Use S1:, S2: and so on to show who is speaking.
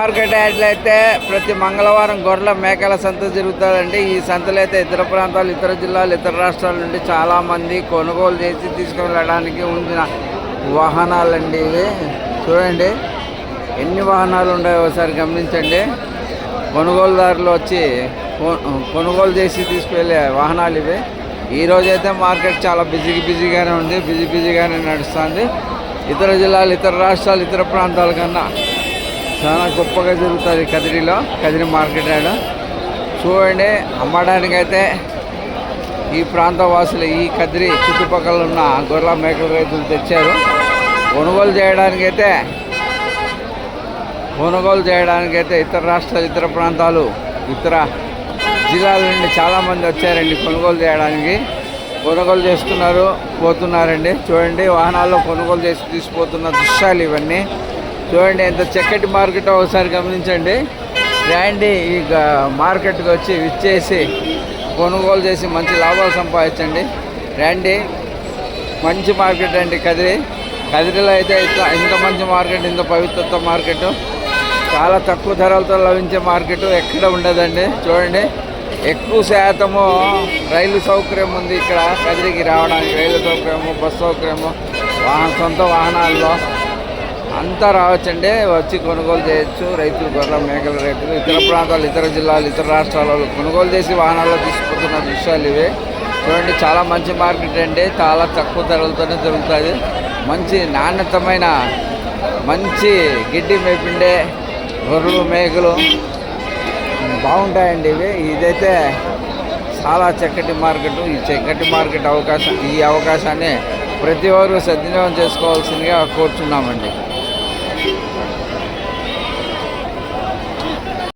S1: Market యార్డ్లో అయితే ప్రతి మంగళవారం గొర్రెల మేకల సంత జరుగుతుందండి. ఈ సంతలో అయితే ఇతర ప్రాంతాలు, ఇతర జిల్లాలు, ఇతర రాష్ట్రాల నుండి చాలామంది కొనుగోలు చేసి తీసుకువెళ్ళడానికి ఉంచిన వాహనాలండి ఇవి. చూడండి ఎన్ని వాహనాలు ఉన్నాయో ఒకసారి గమనించండి. కొనుగోలుదారులు వచ్చి కొనుగోలు చేసి తీసుకువెళ్ళే వాహనాలు ఇవి. ఈరోజైతే మార్కెట్ చాలా బిజీగానే ఉంది, బిజీగానే నడుస్తుంది. ఇతర జిల్లాలు, ఇతర రాష్ట్రాలు, ఇతర ప్రాంతాల కన్నా చాలా గొప్పగా జరుగుతుంది కదిరి మార్కెట్ యార్డ్. చూడండి అమ్మడానికైతే ఈ ప్రాంత వాసులు, ఈ కదిరి చుట్టుపక్కల ఉన్న గొర్రెల మేకల రైతులు తెచ్చారు. కొనుగోలు చేయడానికైతే ఇతర రాష్ట్రాలు, ఇతర ప్రాంతాలు, ఇతర జిల్లాల నుండి చాలామంది వచ్చారండి కొనుగోలు చేయడానికి. కొనుగోలు చేస్తున్నారు, పోతున్నారండి. చూడండి వాహనాల్లో కొనుగోలు చేసి తీసుకుపోతున్న దృశ్యాలు ఇవన్నీ. చూడండి ఎంత చక్కటి మార్కెట్ ఒకసారి గమనించండి. రండి ఈ మార్కెట్కి వచ్చి విచ్చేసి కొనుగోలు చేసి మంచి లాభాలు సంపాదించండి. రండి, మంచి మార్కెట్ అండి కదిరిలో అయితే ఇంత మంచి మార్కెట్, ఇంత పవిత్రత మార్కెట్, చాలా తక్కువ ధరలతో లభించే మార్కెట్ ఎక్కడ ఉండదండి. చూడండి ఎక్కువ శాతము రైలు సౌకర్యం ఉంది ఇక్కడ కదిరికి రావడానికి. రైలు సౌకర్యము, బస్ సౌకర్యము, సొంత వాహనాల్లో అంతా రావచ్చండి. వచ్చి కొనుగోలు చేయొచ్చు. రైతులు, గొర్రెల మేకల రైతులు ఇతర ప్రాంతాలు, ఇతర జిల్లాలు, ఇతర రాష్ట్రాలలో కొనుగోలు చేసి వాహనాల్లో తీసుకుపోతున్న దృశ్యాలు ఇవి. చూడండి చాలా మంచి మార్కెట్ అండి. చాలా తక్కువ ధరలతోనే దొరుకుతుంది. మంచి నాణ్యతమైన మంచి గిడ్డి మేపిండే గొర్రెలు, మేకలు బాగుంటాయండి ఇవి. ఇదైతే చాలా చక్కటి మార్కెట్. ఈ చక్కటి మార్కెట్ అవకాశాన్ని ప్రతి ఒక్కరు సద్వినియోగం చేసుకోవాల్సిందిగా కోరుచున్నామండి.